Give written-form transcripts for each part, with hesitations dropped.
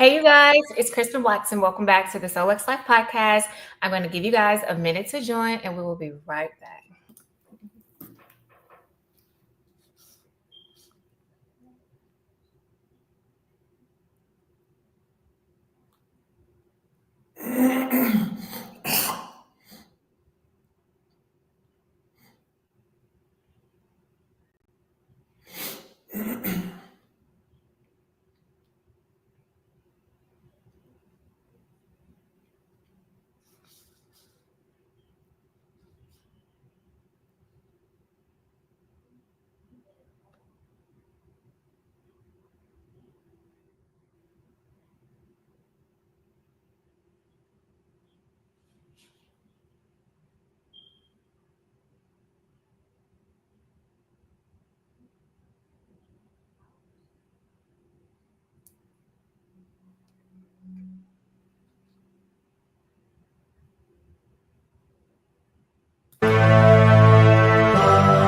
Hey, you guys, it's Kristen Watson. Welcome back to the Solex Life podcast. I'm going to give you guys a minute to join, and we will be right back.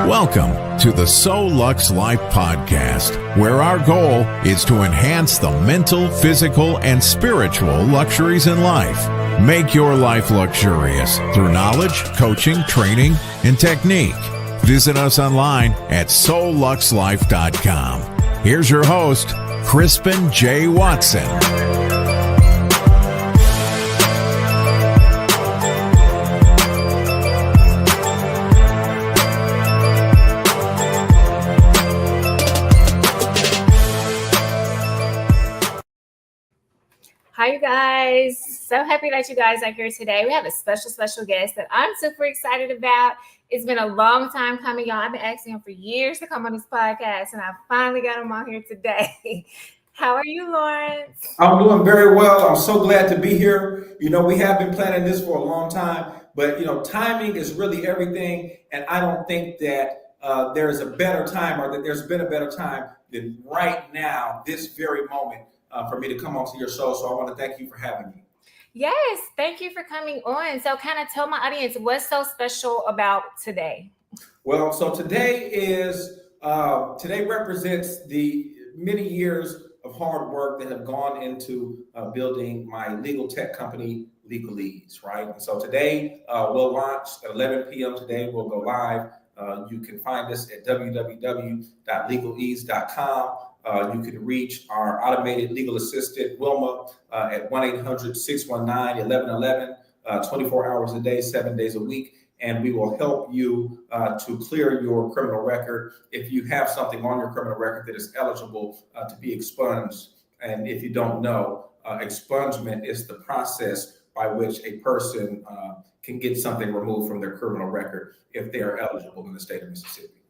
Welcome to the Solex Life podcast, where our goal is to enhance the mental, physical, and spiritual luxuries in life. Make your life luxurious through knowledge, coaching, training, and technique. Visit us online at SoluxLife.com. Here's your host, Crispin J. Watson. Hi, you guys. So happy that you guys are here today. We have a special guest that I'm super excited about. It's been a long time coming, y'all. I've been asking him for years to come on this podcast, and I finally got him on here today. How are you, Lawrence? I'm doing very well. I'm so glad to be here. We have been planning this for a long time, but timing is really everything. And I don't think that there's a better time, or that there's been a better time than right now, this very moment, for me to come onto your show. So I want to thank you for having me. Yes, thank you for coming on. So kind of tell my audience what's so special about today. Well, so today represents the many years of hard work that have gone into building my legal tech company, LegalEase, right? And so today we'll launch at 11 p.m. Today. We'll go live. You can find us at www.legalease.com. You can reach our automated legal assistant, Wilma, at 1-800-619-1111, 24 hours a day, 7 days a week. And we will help you to clear your criminal record if you have something on your criminal record that is eligible to be expunged. And if you don't know, expungement is the process by which a person can get something removed from their criminal record if they are eligible in the state of Mississippi.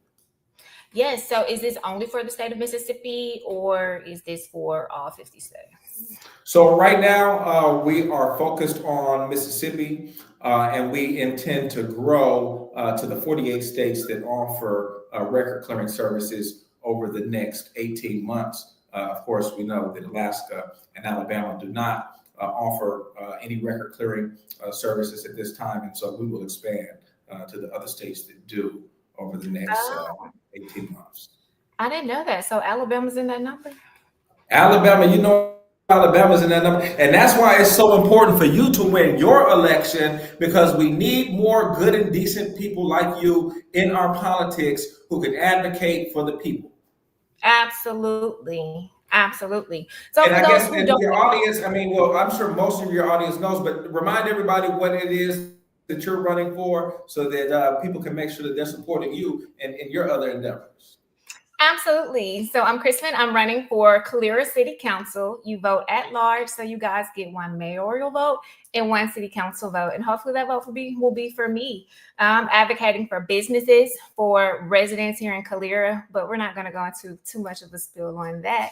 Yes. So is this only for the state of Mississippi, or is this for all 50 states? So right now we are focused on Mississippi, and we intend to grow to the 48 states that offer record clearing services over the next 18 months. Of course, we know that Alaska and Alabama do not offer any record clearing services at this time, and so we will expand to the other states that do over the next 18 months. I didn't know that. So Alabama's in that number? Alabama's in that number. And that's why it's so important for you to win your election, because we need more good and decent people like you in our politics who can advocate for the people. Absolutely. So and I guess your audience, I'm sure most of your audience knows, but remind everybody what it is that you're running for, so that people can make sure that they're supporting you in your other endeavors. Absolutely. So I'm Crispin. I'm running for Calera City Council. You vote at large, so you guys get one mayoral vote and one city council vote. And hopefully that vote will be for me. I'm advocating for businesses, for residents here in Calera, but we're not going to go into too much of a spill on that,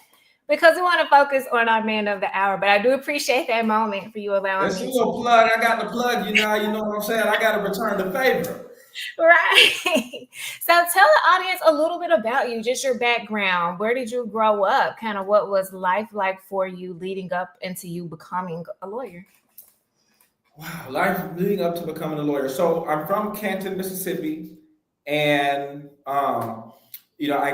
because we want to focus on our man of the hour. But I do appreciate that moment for you allowing me. That's a little plug. I got the plug. You know what I'm saying? I got to return the favor. Right. So tell the audience a little bit about you, just your background. Where did you grow up? Kind of what was life like for you leading up into you becoming a lawyer? Wow, life leading up to becoming a lawyer. So I'm from Canton, Mississippi, and I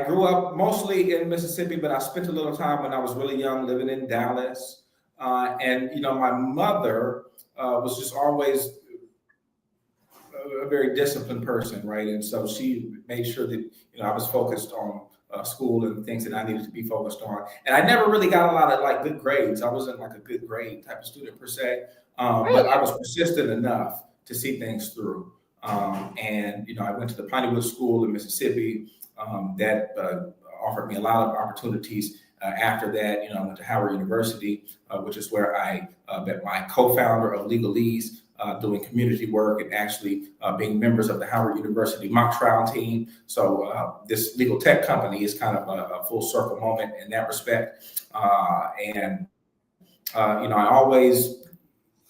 grew up mostly in Mississippi, but I spent a little time when I was really young living in Dallas. And my mother was just always a very disciplined person, right? And so she made sure that I was focused on school and things that I needed to be focused on. And I never really got a lot of like good grades. I wasn't like a good grade type of student per se, but I was persistent enough to see things through. And I went to the Pineywood School in Mississippi. That offered me a lot of opportunities. After that, I went to Howard University, which is where I met my co-founder of LegalEase, doing community work and actually being members of the Howard University mock trial team. So this legal tech company is kind of a full circle moment in that respect. And I always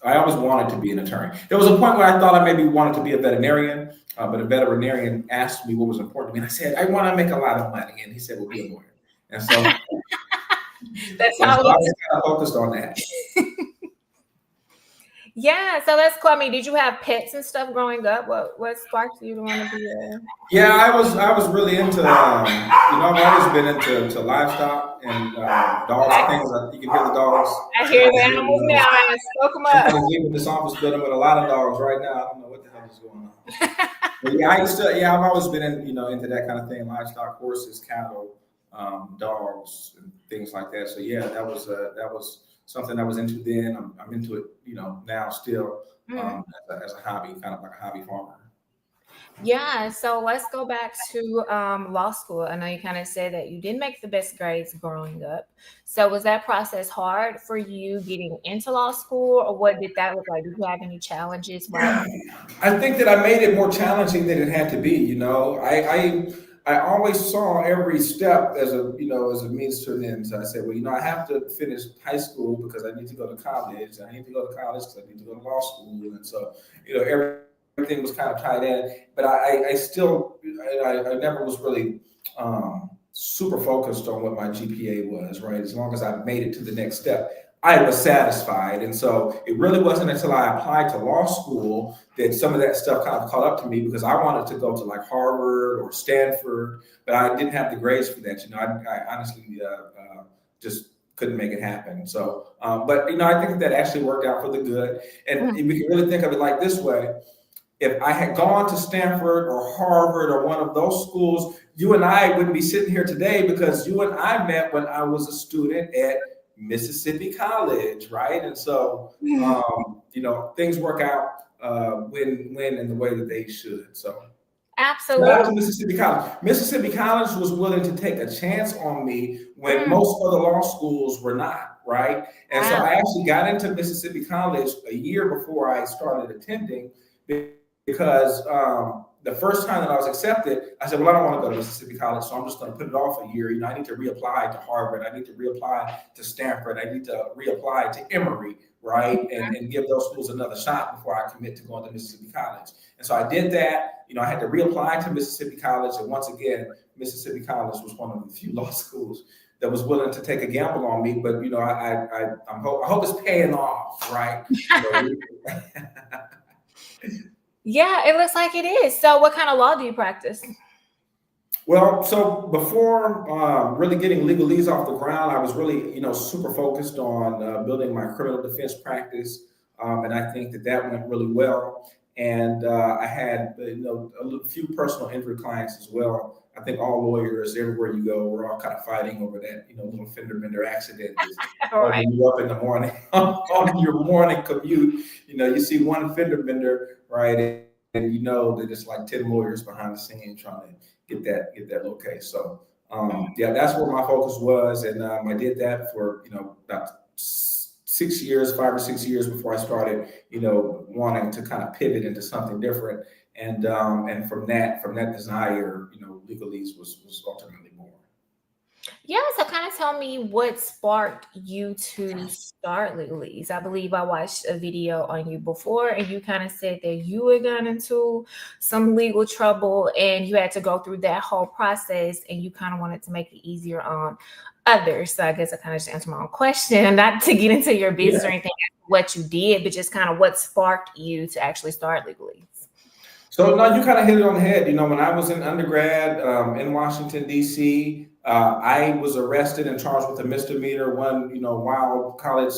wanted to be an attorney. There was a point where I thought I maybe wanted to be a veterinarian, but a veterinarian asked me what was important to me. And I said, I want to make a lot of money. And he said, well, be a lawyer. And so, that's how I was kind of focused on that. Yeah, so that's cool. I mean, did you have pets and stuff growing up? What sparked you to want to be a? Yeah, I was really into I've always been into livestock and dogs. Things like you can hear the dogs. I hear the animals now. I spoke them up. I'm leaving this office building with a lot of dogs right now. I don't know what the hell is going on. But yeah, I've always been into that kind of thing: livestock, horses, cattle, dogs, and things like that. So yeah, that was something I was into then. I'm into it, now still as a hobby, kind of like a hobby farmer. Yeah, so let's go back to law school. I know you kind of said that you didn't make the best grades growing up. So was that process hard for you getting into law school, or what did that look like? Did you have any challenges? I think that I made it more challenging than it had to be. I always saw every step as a means to an end. So I said, well, I have to finish high school because I need to go to college. I need to go to college because I need to go to law school. And so, everything was kind of tied in. But I still, I never was really super focused on what my GPA was, right? As long as I made it to the next step, I was satisfied. And so it really wasn't until I applied to law school that some of that stuff kind of caught up to me, because I wanted to go to like Harvard or Stanford, but I didn't have the grades for that. I honestly just couldn't make it happen. So, but I think that actually worked out for the good. And we can really think of it like this way. If I had gone to Stanford or Harvard or one of those schools, you and I wouldn't be sitting here today, because you and I met when I was a student at Mississippi College, right? And so, things work out when in the way that they should. So, absolutely. Shout out to Mississippi College. Mississippi College was willing to take a chance on me when most other law schools were not, right? And so I actually got into Mississippi College a year before I started attending, because the first time that I was accepted, I said, well, I don't want to go to Mississippi College, so I'm just going to put it off a year. I need to reapply to Harvard. I need to reapply to Stanford. I need to reapply to Emory, right? And give those schools another shot before I commit to going to Mississippi College. And so I did that. I had to reapply to Mississippi College. And once again, Mississippi College was one of the few law schools that was willing to take a gamble on me. But, I hope it's paying off, right? Yeah, it looks like it is. So what kind of law do you practice? Well, so before really getting LegalEase off the ground, I was really, super focused on building my criminal defense practice. And I think that went really well. And I had, a few personal injury clients as well. I think all lawyers, everywhere you go, we're all kind of fighting over that, little fender bender accident. Right. When you're up in the morning on your morning commute, you see one fender bender, right? And that it's like 10 lawyers behind the scenes trying to get that little case. So that's where my focus was. And I did that for, about 5 or 6 years before I started, wanting to kind of pivot into something different. And from that desire, LegalEase was ultimately born. Yeah, so kind of tell me what sparked you to start LegalEase. I believe I watched a video on you before, and you kind of said that you had gotten into some legal trouble and you had to go through that whole process, and you kind of wanted to make it easier on others. So I guess I kind of just answered my own question, not to get into your business or anything, what you did, but just kind of what sparked you to actually start LegalEase. So no, you kind of hit it on the head. When I was in undergrad in Washington, D.C., I was arrested and charged with a misdemeanor one, wild college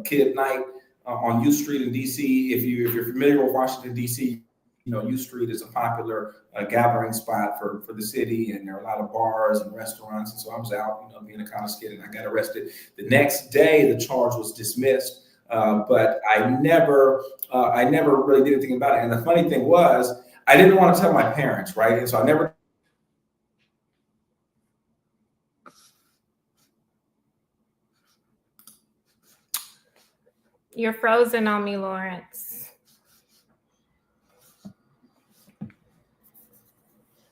kid night on U Street in DC. If you're familiar with Washington DC, U Street is a popular gathering spot for the city, and there are a lot of bars and restaurants. And so I was out, being a college kid, and I got arrested. The next day, the charge was dismissed, but I never really did anything about it. And the funny thing was, I didn't want to tell my parents, right? And so I never. You're frozen on me, Lawrence.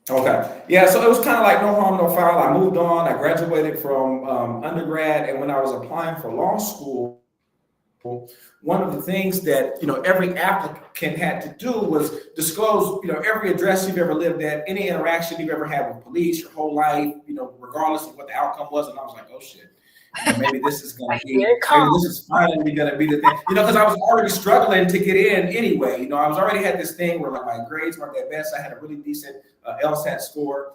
Okay. Yeah. So it was kind of like no harm, no foul. I moved on. I graduated from undergrad. And when I was applying for law school, one of the things that, every applicant had to do was disclose, every address you've ever lived at, any interaction you've ever had with police your whole life, regardless of what the outcome was. And I was like, oh, shit. Maybe this is going to be, maybe this is finally going to be the thing, because I was already struggling to get in anyway. I was already had this thing where like my grades weren't that best. I had a really decent LSAT score.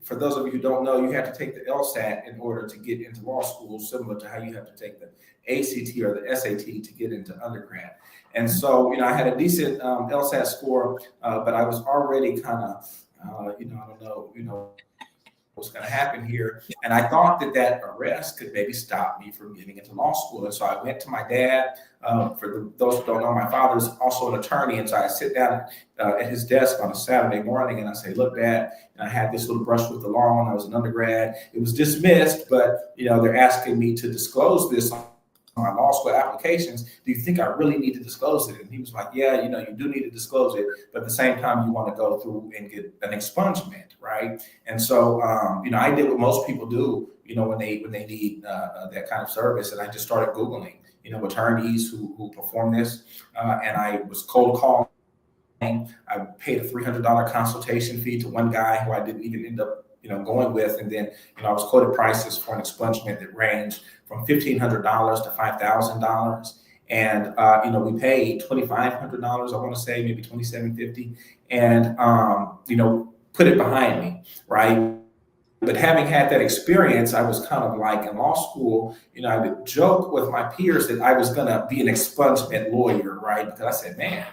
For those of you who don't know, you have to take the LSAT in order to get into law school, similar to how you have to take the ACT or the SAT to get into undergrad. And so, I had a decent LSAT score, but I was already kind of, I don't know, what's going to happen here. And I thought that arrest could maybe stop me from getting into law school. And so I went to my dad. For those who don't know, my father's also an attorney. And so I sit down at his desk on a Saturday morning and I say, look, Dad, and I had this little brush with the law when I was an undergrad. It was dismissed, but, they're asking me to disclose this on my law school applications. Do you think I really need to disclose it? And he was like, yeah, you do need to disclose it, but at the same time, you want to go through and get an expungement, right? And so, I did what most people do, when they need that kind of service. And I just started Googling, attorneys who perform this. And I was cold calling. I paid a $300 consultation fee to one guy who I didn't even end up going with. And then, I was quoted prices for an expungement that ranged from $1,500 to $5,000. And, we paid $2,500, I want to say, maybe $2,750, and, put it behind me, right? But having had that experience, I was kind of like in law school, I would joke with my peers that I was going to be an expungement lawyer, right? Because I said, man,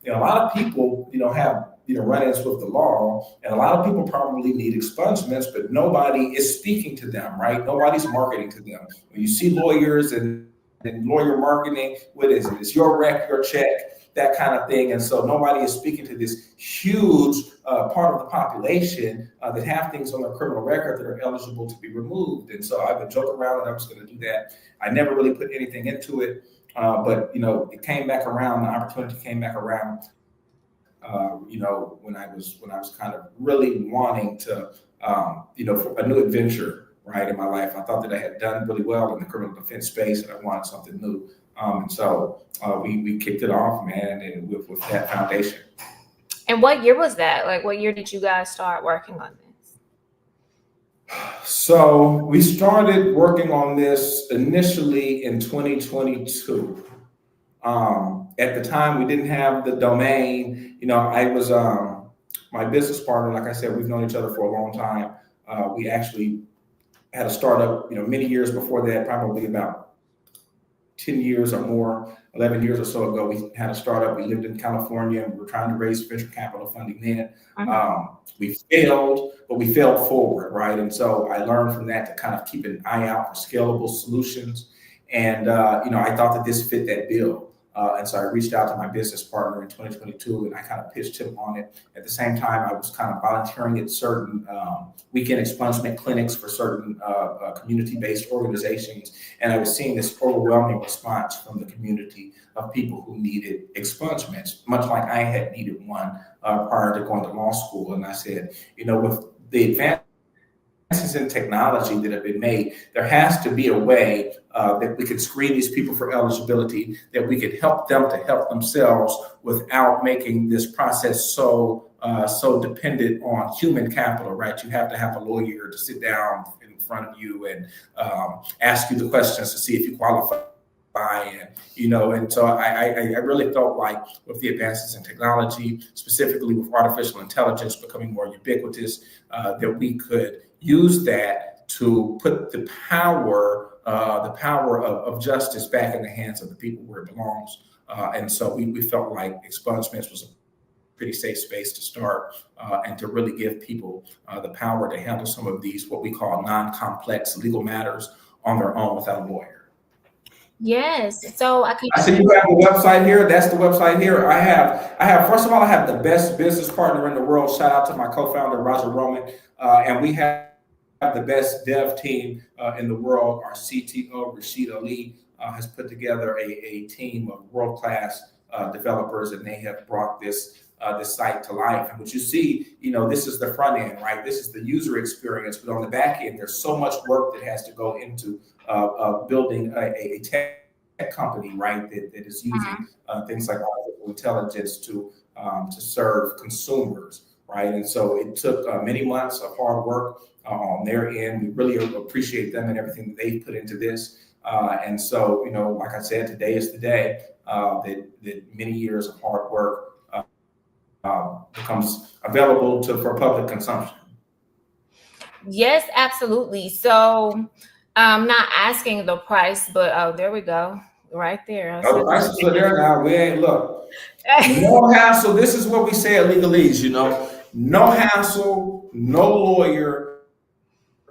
a lot of people, have, run-ins with the law, and a lot of people probably need expungements, but nobody is speaking to them, right? Nobody's marketing to them. When you see lawyers and lawyer marketing, what is it? It's your rec, your check, that kind of thing. And so nobody is speaking to this huge part of the population that have things on their criminal record that are eligible to be removed. And so I would joke around that I was going to do that. I never really put anything into it, but it came back around. The opportunity came back around. When I was kind of really wanting to, for a new adventure, right, in my life. I thought that I had done really well in the criminal defense space, and I wanted something new. And so we kicked it off, man, and with that foundation. And what year was that? Like, what year did you guys start working on this? So we started working on this initially in 2022. At the time, we didn't have the domain. I was my business partner. Like I said, we've known each other for a long time. We actually had a startup, many years before that, probably about 10 years or more, 11 years or so ago. We had a startup. We lived in California, and we were trying to raise venture capital funding then. We failed, but we failed forward, right? And so I learned from that to kind of keep an eye out for scalable solutions. And, I thought that this fit that bill. And so I reached out to my business partner in 2022, and I kind of pitched him on it. At the same time, I was kind of volunteering at certain weekend expungement clinics for certain community-based organizations. And I was seeing this overwhelming response from the community of people who needed expungements, much like I had needed one prior to going to law school. And I said, with the advances in technology that have been made, there has to be a way that we could screen these people for eligibility, that we could help them to help themselves without making this process so dependent on human capital, right? You have to have a lawyer to sit down in front of you and ask you the questions to see if you qualify buy-in, and so I really felt like with the advances in technology, specifically with artificial intelligence becoming more ubiquitous, that we could use that to put the power of justice back in the hands of the people where it belongs. And so we felt like expungements was a pretty safe space to start and to really give people the power to handle some of these, what we call non-complex legal matters on their own without a lawyer. Yes. So I see you have the website here. That's the website here. I have, first of all, I have the best business partner in the world. Shout out to my co-founder, Roger Roman. And we have the best dev team in the world. Our CTO, Rashid Ali, has put together a team of world-class developers, and they have brought this site to life. And what you see, this is the front end, right? This is the user experience, but on the back end, there's so much work that has to go into building a tech company, right? That is using things like artificial intelligence to serve consumers, right? And so it took many months of hard work on their end. We really appreciate them and everything that they've put into this. And so, like I said, today is the day that many years of hard work becomes available for public consumption. Yes, absolutely. So I'm not asking the price, but there we go. Right there. The prices are there now. We ain't look. No hassle. This is what we say at LegalEase, no hassle, no lawyer.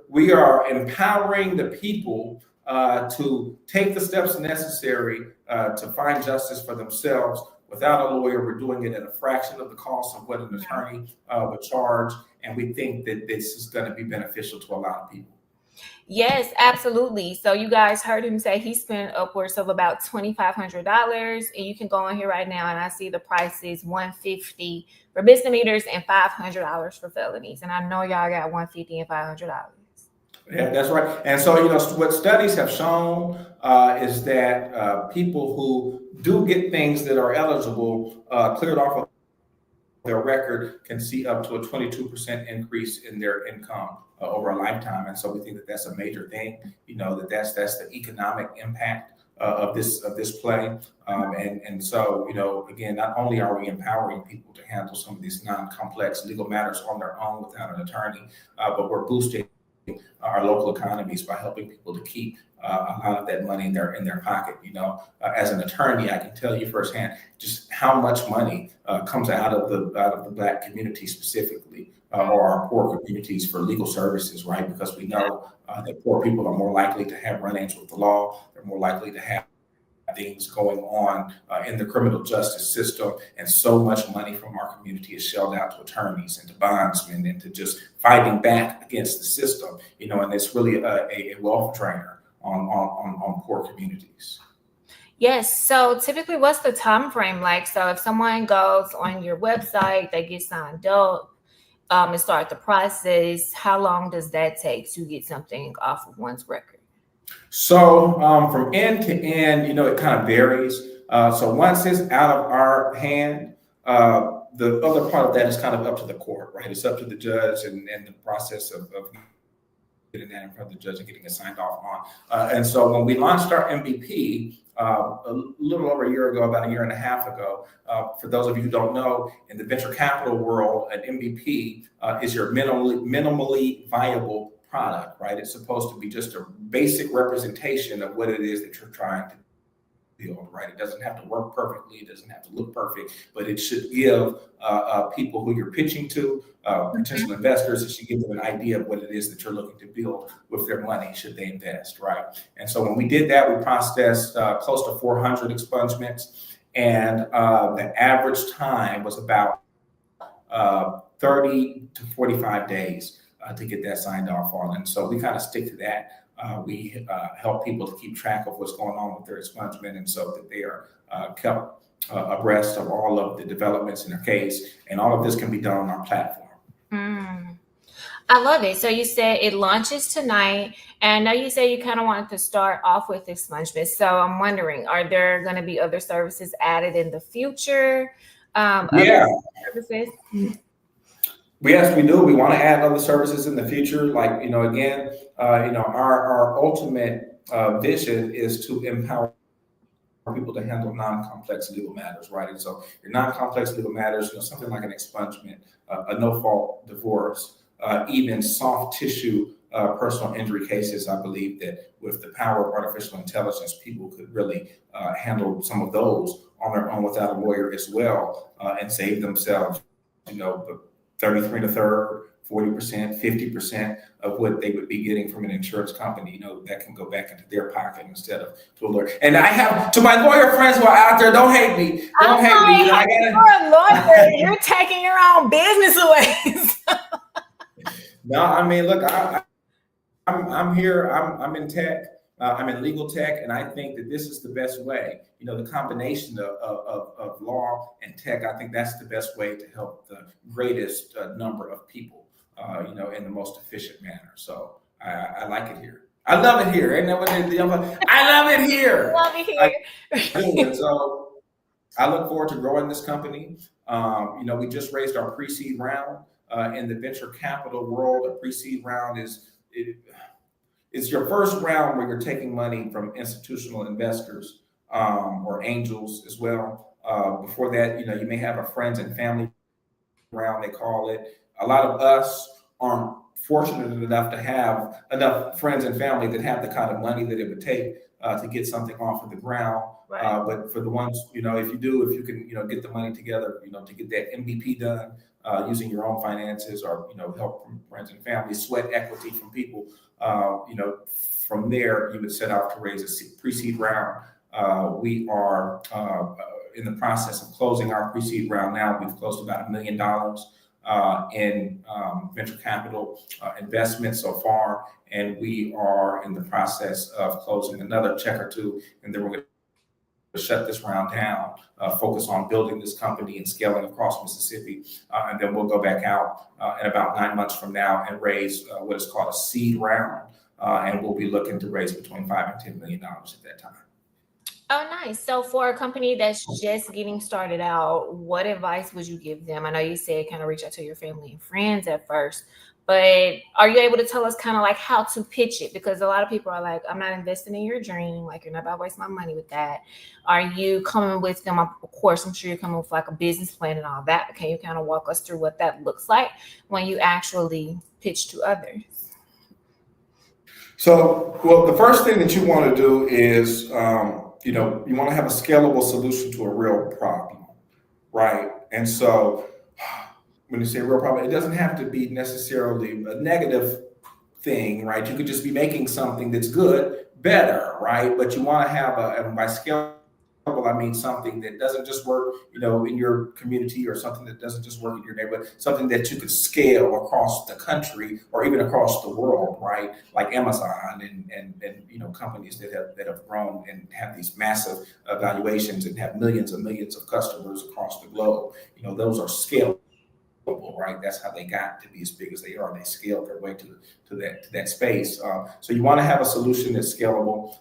We are empowering the people to take the steps necessary to find justice for themselves without a lawyer. We're doing it at a fraction of the cost of what an attorney would charge. And we think that this is going to be beneficial to a lot of people. Yes, absolutely. So you guys heard him say he spent upwards of about $2,500, and you can go on here right now, and I see the price is $150 for misdemeanors and $500 for felonies. And I know y'all got $150 and $500. Yeah, that's right. And so, what studies have shown is that people who do get things that are eligible cleared off of their record can see up to a 22% increase in their income over a lifetime. And so we think that that's a major thing, that's the economic impact of this play. And so, again, not only are we empowering people to handle some of these non-complex legal matters on their own without an attorney, but we're boosting our local economies by helping people to keep a lot of that money in their pocket. As an attorney, I can tell you firsthand just how much money comes out of the Black community specifically, or our poor communities for legal services, right? Because we know that poor people are more likely to have run-ins with the law. They're more likely to have things going on in the criminal justice system, and so much money from our community is shelled out to attorneys and to bondsmen and to just fighting back against the system, and it's really a wealth drainer on poor communities. Yes. So typically, what's the time frame like? So if someone goes on your website, they get signed up and start the process, how long does that take to get something off of one's record? So from end to end, it kind of varies. So once it's out of our hand, the other part of that is kind of up to the court, right? It's up to the judge and the process of getting that in front of the judge and getting it signed off on. And so when we launched our MVP a little over a year ago, about a year and a half ago, for those of you who don't know, in the venture capital world, an MVP is your minimally viable product, right? It's supposed to be just a basic representation of what it is that you're trying to build, right? It doesn't have to work perfectly. It doesn't have to look perfect, but it should give people who you're pitching to, potential investors, it should give them an idea of what it is that you're looking to build with their money should they invest, right? And so when we did that, we processed close to 400 expungements, and the average time was about 30 to 45 days to get that signed off on. And so we kind of stick to that. We help people to keep track of what's going on with their expungement, and so that they are kept abreast of all of the developments in their case. And all of this can be done on our platform. I love it. So you said it launches tonight, and now you say you kind of wanted to start off with expungement. So I'm wondering, are there going to be other services added in the future? Yeah. Services? Yes, we do. We want to add other services in the future. Like, again, our ultimate vision is to empower people to handle non-complex legal matters, right? And so your non-complex legal matters, something like an expungement, a no-fault divorce, even soft tissue personal injury cases. I believe that with the power of artificial intelligence, people could really handle some of those on their own without a lawyer as well, and save themselves, 33 and a third, 40%, 50% of what they would be getting from an insurance company, that can go back into their pocket instead of to a lawyer. And I have, to my lawyer friends who are out there, don't hate me. Don't hate me. You're a lawyer. You're taking your own business away. No, I mean, look, I'm here. I'm in tech. I'm in legal tech, and I think that this is the best way. The combination of law and tech. I think that's the best way to help the greatest number of people. In the most efficient manner. So I like it here. I love it here. Ain't that what I love it here. Love it here. And so I look forward to growing this company. We just raised our pre-seed round in the venture capital world. A pre-seed round it's your first round where you're taking money from institutional investors or angels as well. Before that, you may have a friends and family round, they call it. A lot of us aren't fortunate enough to have enough friends and family that have the kind of money that it would take to get something off of the ground. Right. But for the ones, if you can, get the money together, to get that MVP done using your own finances or, help from friends and family, sweat equity from people, from there, you would set out to raise a pre-seed round. We are in the process of closing our pre-seed round now. We've closed about $1 million in venture capital investment so far, and we are in the process of closing another check or two, and then we're going to shut this round down, focus on building this company and scaling across Mississippi, and then we'll go back out in about 9 months from now and raise what is called a seed round, and we'll be looking to raise between $5 and $10 million at that time. Oh, nice. So for a company that's just getting started out, what advice would you give them? I know you said kind of reach out to your family and friends at first, but are you able to tell us kind of like how to pitch it? Because a lot of people are like, I'm not investing in your dream. Like, you're not about to waste my money with that. Are you coming with them? Of course, I'm sure you're coming with like a business plan and all that. But can you kind of walk us through what that looks like when you actually pitch to others? So, well, the first thing that you want to do is, you want to have a scalable solution to a real problem, right? And so when you say real problem, it doesn't have to be necessarily a negative thing, right? You could just be making something that's good better, right? But you want to have and by scalable, I mean something that doesn't just work, in your community, or something that doesn't just work in your neighborhood, something that you could scale across the country or even across the world, right? Like Amazon and companies that have grown and have these massive valuations and have millions and millions of customers across the globe. Those are scalable, right? That's how they got to be as big as they are. They scaled their way to that space. So you want to have a solution that's scalable,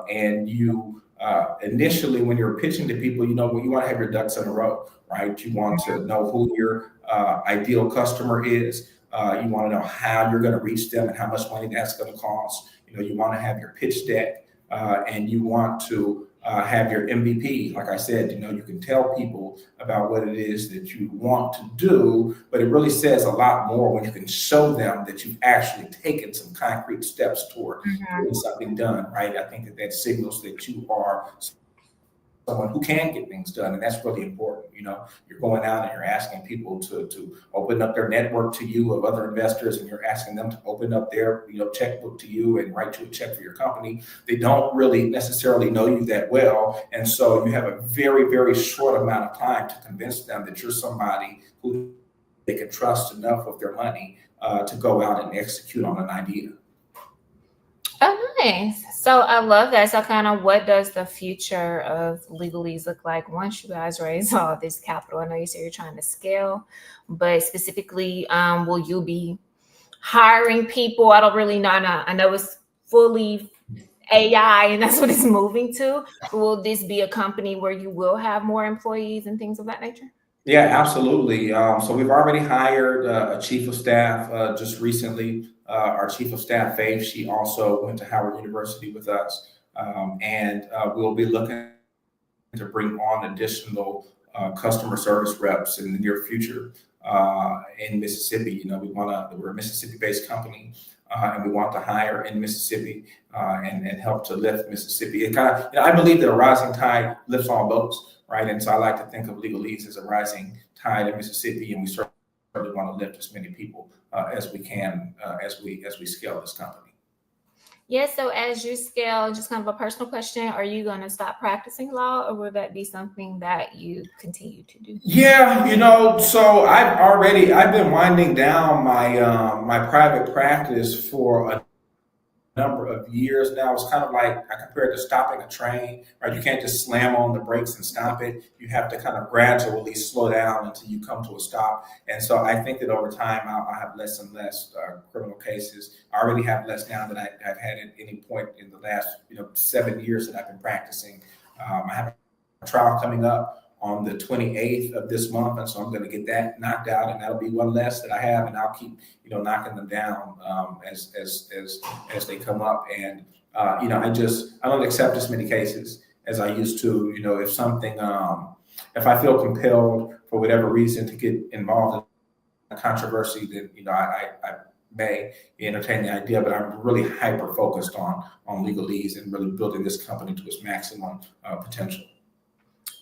and you initially, when you're pitching to people, you want to have your ducks in a row, right? You want to know who your ideal customer is. You want to know how you're going to reach them and how much money that's going to cost. You want to have your pitch deck, and you want to have your MVP. Like I said, you can tell people about what it is that you want to do, but it really says a lot more when you can show them that you've actually taken some concrete steps toward getting something done, right? I think that signals that you are someone who can get things done, and that's really important. You're going out and you're asking people to open up their network to you of other investors, and you're asking them to open up their checkbook to you and write you a check for your company. They don't really necessarily know you that well, and so you have a very, very short amount of time to convince them that you're somebody who they can trust enough with their money to go out and execute on an idea. Oh, nice. So I love that. So kind of what does the future of LegalEase look like once you guys raise all this capital? I know you say you're trying to scale, but specifically, will you be hiring people? I don't really know. I know it's fully AI and that's what it's moving to. Will this be a company where you will have more employees and things of that nature? Yeah, absolutely. So we've already hired a chief of staff just recently. Our chief of staff, Faith, she also went to Howard University with us. And we'll be looking to bring on additional customer service reps in the near future in Mississippi. You know, we're a Mississippi-based company, and we want to hire in Mississippi and help to lift Mississippi. It kind of, I believe that a rising tide lifts all boats, right? And so I like to think of LegalEase as a rising tide in Mississippi, and we certainly want to lift as many people as we can as we scale this company. Yes. So as you scale, just kind of a personal question, are you going to stop practicing law, or will that be something that you continue to do? Yeah, so I've been winding down my private practice for a number of years now. It's kind of like I compare it to stopping a train, right? You can't just slam on the brakes and stop it. You have to kind of gradually slow down until you come to a stop. And so I think that over time I'll have less and less criminal cases. I already have less now than I've had at any point in the last 7 years that I've been practicing. I have a trial coming up on the 28th of this month, and so I'm going to get that knocked out, and that'll be one less that I have, and I'll keep knocking them down as they come up. And I don't accept as many cases as I used to. If I feel compelled for whatever reason to get involved in a controversy, then I may entertain the idea, but I'm really hyper focused on LegalEase and really building this company to its maximum potential.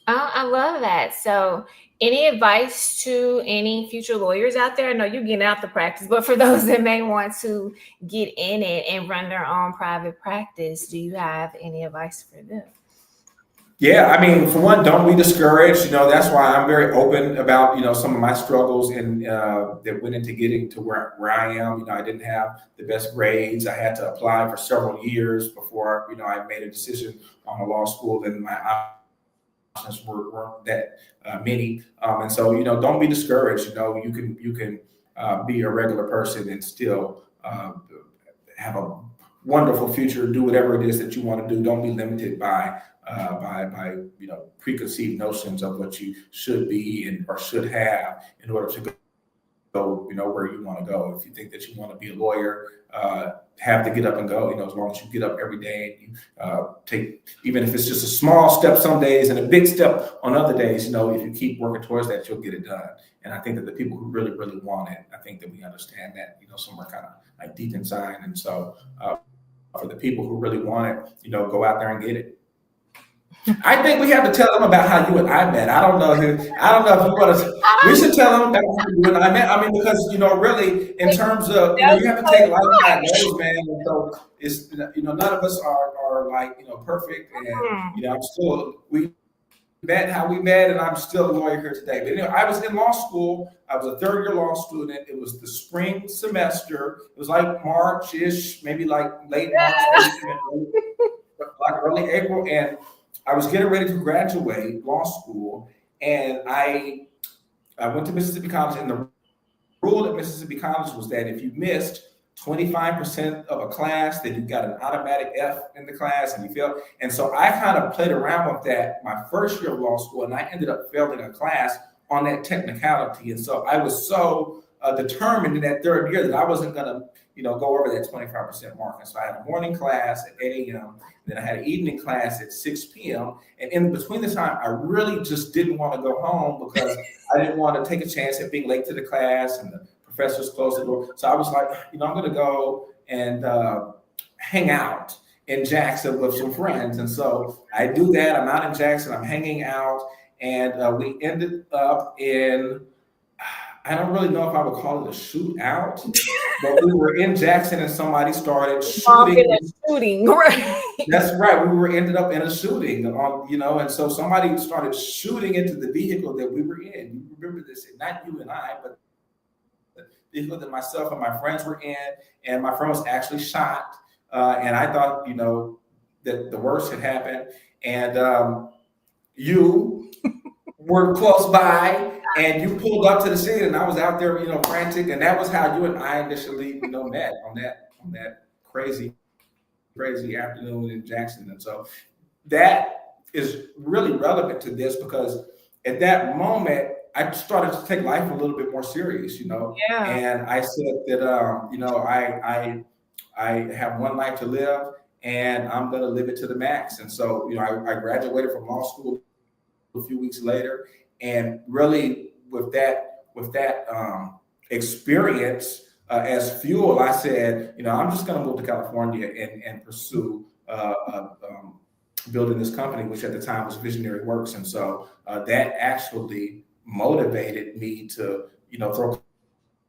Oh, I love that. So any advice to any future lawyers out there? I know you're getting out the practice, but for those that may want to get in it and run their own private practice, do you have any advice for them? Yeah, I mean, for one, don't be discouraged. That's why I'm very open about, some of my struggles and that went into getting to where I am. I didn't have the best grades. I had to apply for several years before, I made a decision on a law school, and my weren't that many, and so don't be discouraged. You can be a regular person and still have a wonderful future. Do whatever it is that you want to do. Don't be limited by preconceived notions of what you should be or should have in order to go where you want to go. If you think that you want to be a lawyer, have to get up and go. As long as you get up every day and you take, even if it's just a small step some days and a big step on other days, if you keep working towards that, you'll get it done. And I think that the people who really, really want it, I think that we understand that, somewhere kind of like deep inside. And so for the people who really want it, go out there and get it. I think we have to tell them about how you and I met. I don't know if you want to. We should tell them about how you and I met. I mean, because really, in terms of you have to take life by days, man. And so it's none of us are like perfect, and we met how we met, and I'm still a lawyer here today. But I was in law school. I was a third-year law student. It was the spring semester. It was like March-ish, maybe like late March, like early April, and I was getting ready to graduate law school, and I went to Mississippi College, and the rule at Mississippi College was that if you missed 25% of a class, then you got an automatic F in the class and you failed. And so I kind of played around with that my first year of law school, and I ended up failing a class on that technicality. And so I was so determined in that third year that I wasn't going to go over that 25% mark. And so I had a morning class at 8 a.m. Then I had an evening class at 6 p.m. And in between the time, I really just didn't want to go home because I didn't want to take a chance at being late to the class and the professors closed the door. So I was like, I'm going to go and hang out in Jackson with some friends. And so I do that. I'm out in Jackson. I'm hanging out. And we ended up in, I don't really know if I would call it a shootout, but we were in Jackson and somebody started shooting. Right. That's right. We ended up in a shooting, and so somebody started shooting into the vehicle that we were in. You remember this, not you and I, but the vehicle that myself and my friends were in, and my friend was actually shot. And I thought, that the worst had happened. And you were close by. And you pulled up to the scene, and I was out there, frantic, and that was how you and I initially, met on that crazy afternoon in Jackson. And so that is really relevant to this because at that moment I started to take life a little bit more serious, Yeah. And I said that I have one life to live, and I'm going to live it to the max. And so I graduated from law school a few weeks later. And really with that experience as fuel, I said, I'm just going to move to California and pursue building this company, which at the time was Visionary Works. And so that actually motivated me to, throw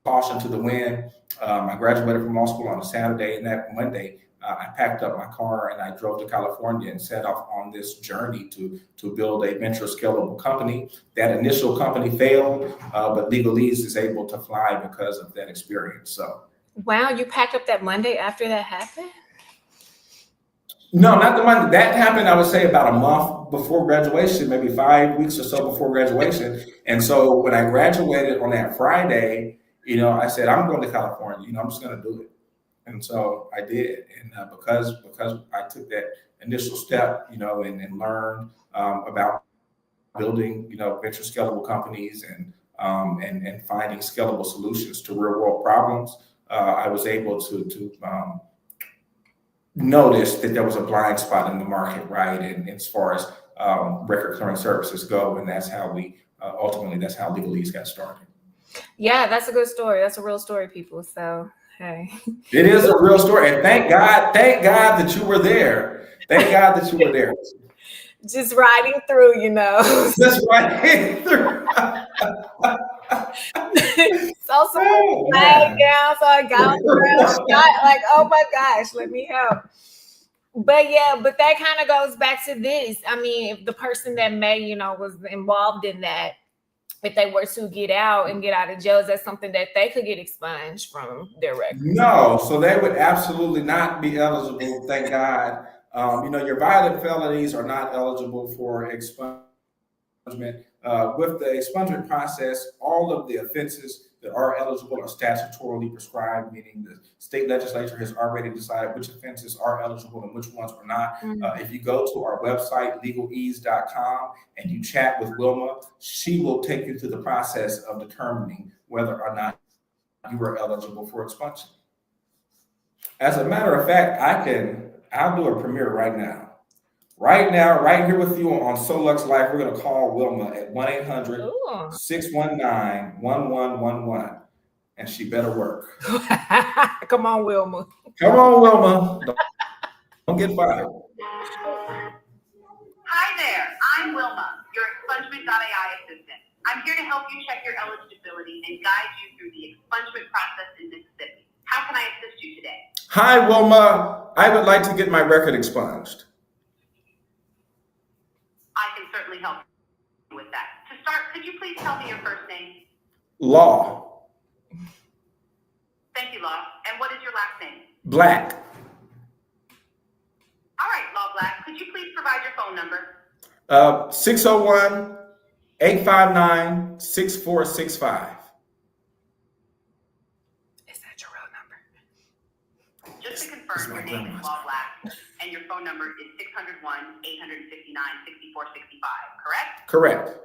caution to the wind. I graduated from law school on a Saturday, and that Monday, I packed up my car and I drove to California and set off on this journey to build a venture scalable company. That initial company failed, but LegalEase is able to fly because of that experience. So, wow, you packed up that Monday after that happened? No, not the Monday. That happened, I would say, about a month before graduation, maybe 5 weeks or so before graduation. And so when I graduated on that Friday, I said, I'm going to California. I'm just going to do it. And so I did. And because I took that initial step, and learned about building, venture scalable companies and finding scalable solutions to real world problems, I was able to notice that there was a blind spot in the market, right? And as far as record clearing services go, and that's how we ultimately, that's how LegalEase got started. Yeah, that's a good story. That's a real story, people. So, hey. It is a real story. And thank God that you were there. Thank God that you were there. Just riding through, Just riding through. So someone flagged down, so I got on the ground, shot, like, oh my gosh, let me help. But that kind of goes back to this. I mean, if the person that was involved in that, if they were to get out of jail, is that something that they could get expunged from their record? No, so they would absolutely not be eligible, thank God. Your violent felonies are not eligible for expungement. With the expungement process, all of the offenses that are eligible are statutorily prescribed, meaning the state legislature has already decided which offenses are eligible and which ones are not. If you go to our website, LegalEase.com, and you chat with Wilma, she will take you through the process of determining whether or not you are eligible for expunction. As a matter of fact, I'll do a premiere right now. Right now, right here with you on Solux Life, we're going to call Wilma at 1-800-619-1111. And she better work. Come on, Wilma. Come on, Wilma. Don't get fired. Hi there. I'm Wilma, your expungement.ai assistant. I'm here to help you check your eligibility and guide you through the expungement process in Mississippi. How can I assist you today? Hi, Wilma. I would like to get my record expunged. I can certainly help you with that. To start, could you please tell me your first name? Law. Thank you, Law. And what is your last name? Black. All right, Law Black. Could you please provide your phone number? 601-859-6465. Is that your real number? Just to confirm, your name is Law Black, and your phone number is 601-859-6465, correct? Correct.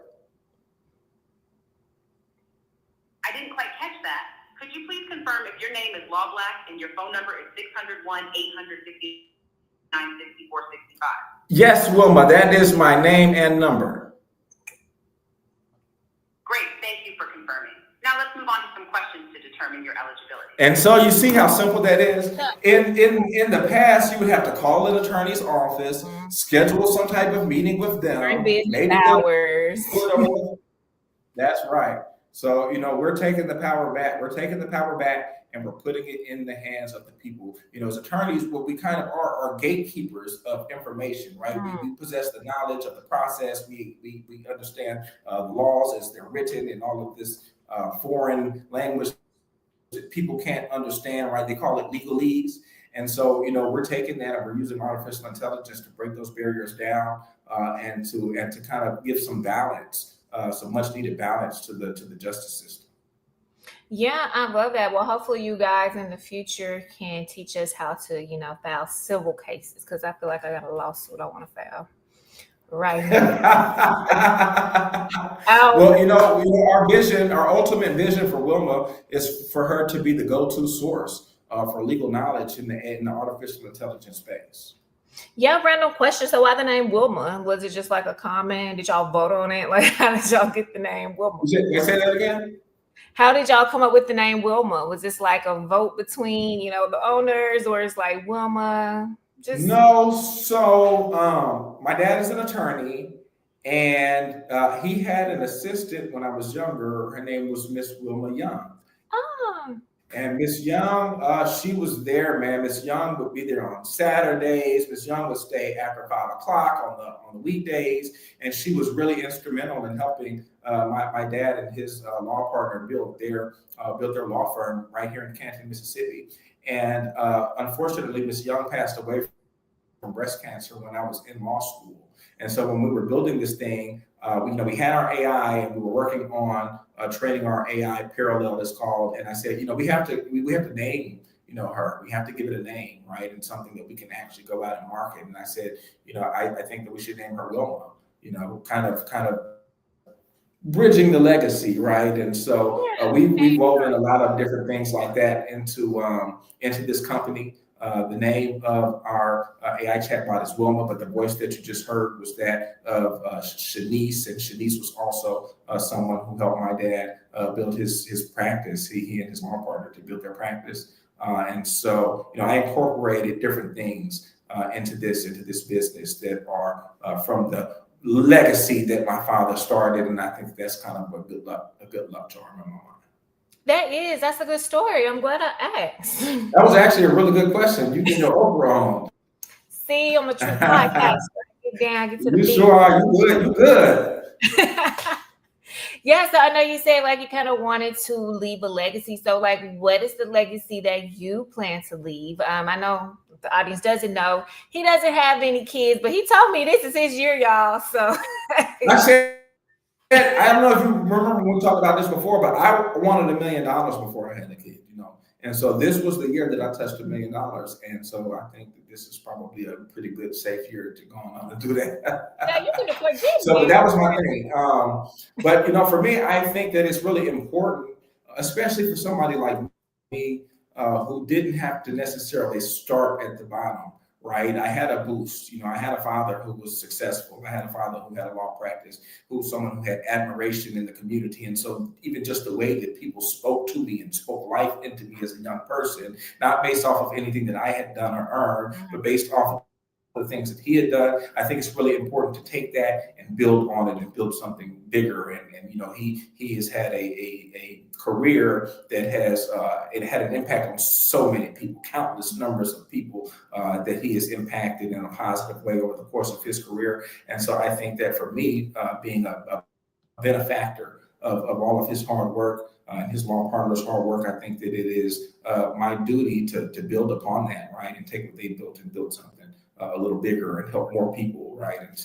I didn't quite catch that. Could you please confirm if your name is Law Black and your phone number is 601-859-6465? Yes, Wilma, that is my name and number. Great, thank you for confirming. Now let's move on to some questions to determine your eligibility. And so you see how simple that is? In the past, you would have to call an attorney's office, schedule some type of meeting with them. Maybe hours. That's right. So, we're taking the power back. We're taking the power back and we're putting it in the hands of the people. As attorneys, what we kind of are gatekeepers of information, right? We possess the knowledge of the process. We understand the laws as they're written and all of this foreign language that people can't understand, right? They call it legalese. And so, we're taking that and we're using artificial intelligence to break those barriers down and to kind of give some balance, some much needed balance to the justice system. Yeah, I love that. Well, hopefully you guys in the future can teach us how to, file civil cases, because I feel like I got a lawsuit I want to file right now. Well, our vision, our ultimate vision for Wilma is for her to be the go-to source for legal knowledge in the artificial intelligence space. Yeah, random question. So why the name Wilma? Was it just like a comment? Did y'all vote on it? Like, how did y'all get the name Wilma? Say that again? How did y'all come up with the name Wilma? Was this like a vote between, the owners, or it's like Wilma? Just No, so my dad is an attorney, and he had an assistant when I was younger. Her name was Miss Wilma Young. oh, And Miss Young, she was there, man. Miss Young would be there on Saturdays. Miss Young would stay after 5 o'clock on the weekdays, and she was really instrumental in helping my dad and his law partner build their law firm right here in Canton, Mississippi. And unfortunately, Miss Young passed away from breast cancer when I was in law school. And so when we were building this thing, we had our AI and we were working on training our AI parallel, it's called. And I said, we have to name, her. We have to give it a name, right? And something that we can actually go out and market. And I said, I think that we should name her Wilma, kind of bridging the legacy, right? And so we woven a lot of different things like that into this company. The name of our AI chatbot is Wilma, but the voice that you just heard was that of Shanice, and Shanice was also someone who helped my dad build his practice. He and his law partner to build their practice, and so I incorporated different things into this business that are from the legacy that my father started, and I think that's kind of a good luck charm in my mind. That's a good story. I'm glad I asked. That was actually a really good question. You get your Oprah on. See, I'm a true podcaster. Get down, get to the You beat. sure are. You good. Yeah, so I know you said like you kind of wanted to leave a legacy. So like, what is the legacy that you plan to leave? I know the audience doesn't know. He doesn't have any kids, but he told me this is his year, y'all. So I said, I don't know if you remember when we talked about this before, but I wanted $1 million before I had a kid, And so this was the year that I touched $1 million. And so I think that this is probably a pretty good, safe year to go on and do that. Yeah, you can afford this. So that was my thing. But, for me, I think that it's really important, especially for somebody like me, who didn't have to necessarily start at the bottom. Right. I had a boost. I had a father who was successful. I had a father who had a law practice, who was someone who had admiration in the community. And so even just the way that people spoke to me and spoke life into me as a young person, not based off of anything that I had done or earned, but based off of the things that he had done, I think it's really important to take that and build on it and build something bigger. And he has had a career that has it had an impact on so many people, countless numbers of people that he has impacted in a positive way over the course of his career. And so I think that for me, being a benefactor of all of his hard work and his law partner's hard work, I think that it is my duty to build upon that, right, and take what they built and build something a little bigger and help more people, right? And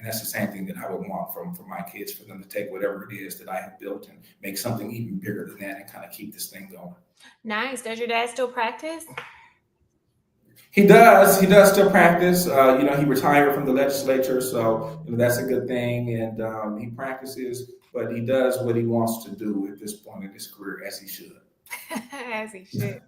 that's the same thing that I would want from my kids, for them to take whatever it is that I have built and make something even bigger than that and kind of keep this thing going. Nice. Does your dad still practice? He does still practice. He retired from the legislature, so that's a good thing. And he practices, but he does what he wants to do at this point in his career, as he should. As he should.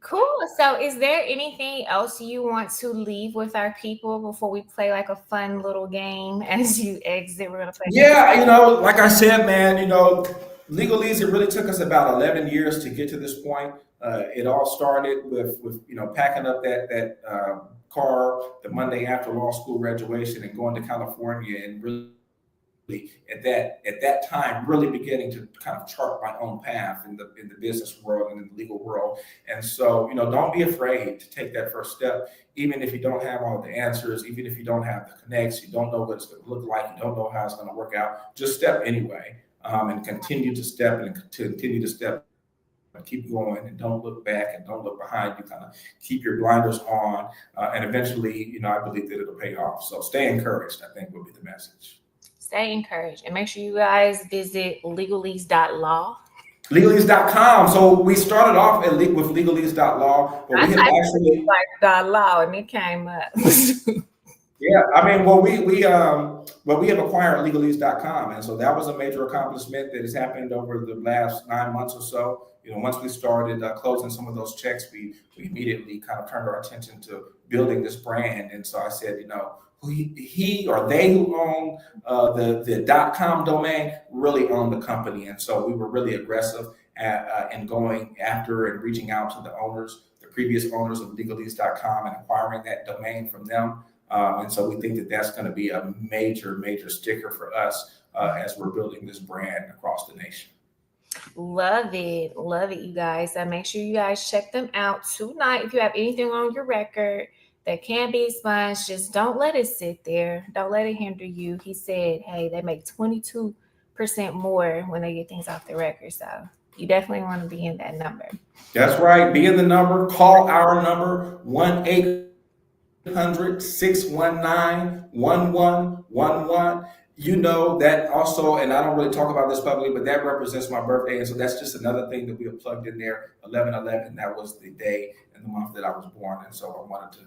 Cool. So is there anything else you want to leave with our people before we play like a fun little game as you exit? We're going to play. Yeah, like I said, man, LegalEase, it really took us about 11 years to get to this point. It all started with packing up that car the Monday after law school graduation and going to California, and really at that time really beginning to kind of chart my own path in the business world and in the legal world. And so don't be afraid to take that first step, even if you don't have all the answers, even if you don't have the connects, you don't know what it's going to look like, you don't know how it's going to work out. Just step anyway, and continue to step and keep going, and don't look back and don't look behind you. Kind of keep your blinders on, and eventually, I believe that it'll pay off. So stay encouraged, I think, would be the message. Stay encouraged, and make sure you guys visit LegalEase.law. LegalEase.com. So we started off with LegalEase.law, but we have actually like .law, and it came up. Yeah, I mean, we have acquired LegalEase.com, and so that was a major accomplishment that has happened over the last 9 months or so. Once we started closing some of those checks, we immediately kind of turned our attention to building this brand. And so I said, he or they who own the .com domain really own the company, and so we were really aggressive in going after and reaching out to the owners, the previous owners of LegalEase.com, and acquiring that domain from them. And so we think that that's going to be a major sticker for us as we're building this brand across the nation. Love it, you guys. Make sure you guys check them out tonight. If you have anything on your record that can be expunged, just don't let it sit there. Don't let it hinder you. He said, hey, they make 22% more when they get things off the record. So you definitely want to be in that number. That's right. Be in the number. Call our number, 1-800-619-1111. That also, and I don't really talk about this publicly, but that represents my birthday. And so that's just another thing that we have plugged in there, 11/11. That was the day and the month that I was born. And so I wanted to,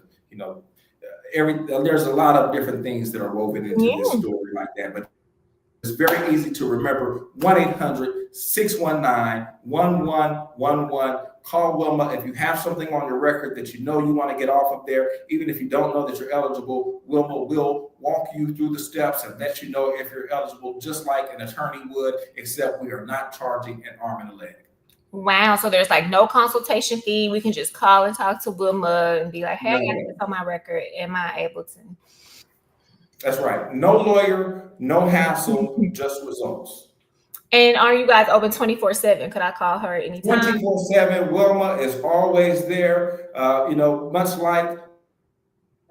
there's a lot of different things that are woven into this story like that. But it's very easy to remember, 1-800-619-1111. Call Wilma. If you have something on your record that you want to get off of there, even if you don't know that you're eligible, Wilma will walk you through the steps and let you know if you're eligible, just like an attorney would, except we are not charging an arm and a leg. Wow. So there's no consultation fee. We can just call and talk to Wilma and be like, hey, I got this on my record. Am I able to? That's right. No lawyer, no hassle, just results. And are you guys open 24/7? Could I call her anytime? 24/7. Wilma is always there. Much like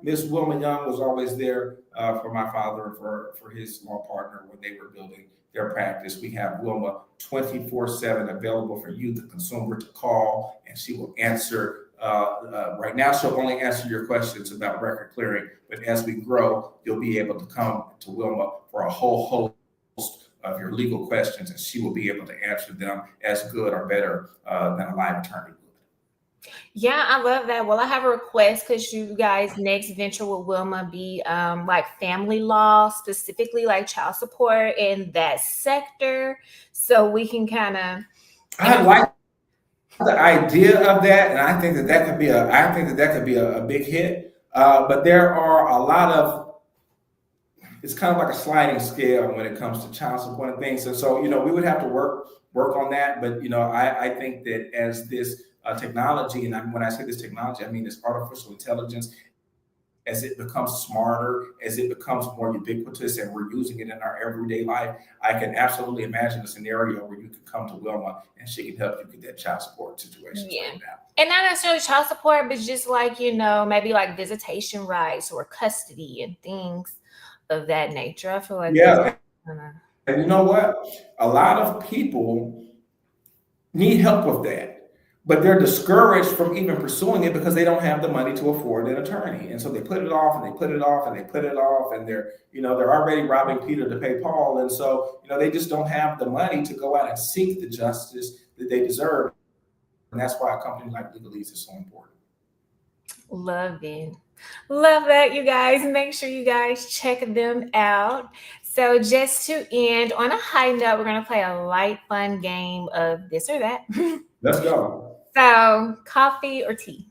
Miss Wilma Young was always there for my father and for his law partner when they were building their practice. We have Wilma 24/7 available for you, the consumer, to call, and she will answer. Right now, she'll only answer your questions about record clearing, but as we grow, you'll be able to come to Wilma for a whole host of your legal questions, and she will be able to answer them as good or better than a live attorney would. Yeah, I love that. Well, I have a request because you guys' next venture with Wilma be family law, specifically child support in that sector, so we can kind of. I like the idea of that, and I think that could be a big hit. But there are a lot of. It's kind of like a sliding scale when it comes to child support and things. And so, we would have to work on that. But, I think that as this technology, and when I say this technology, I mean this artificial intelligence, as it becomes smarter, as it becomes more ubiquitous, and we're using it in our everyday life, I can absolutely imagine a scenario where you could come to Wilma and she can help you get that child support situation straightened out. And not necessarily child support, but just maybe visitation rights or custody and things of that nature. I feel like and you know what? A lot of people need help with that, but they're discouraged from even pursuing it because they don't have the money to afford an attorney, and so they put it off and they put it off and they put it off, and they're already robbing Peter to pay Paul, and so they just don't have the money to go out and seek the justice that they deserve, and that's why a company like LegalEase is so important. Love that, you guys. Make sure you guys check them out. So just to end on a high note, we're going to play a light, fun game of this or that. Let's go. So coffee or tea?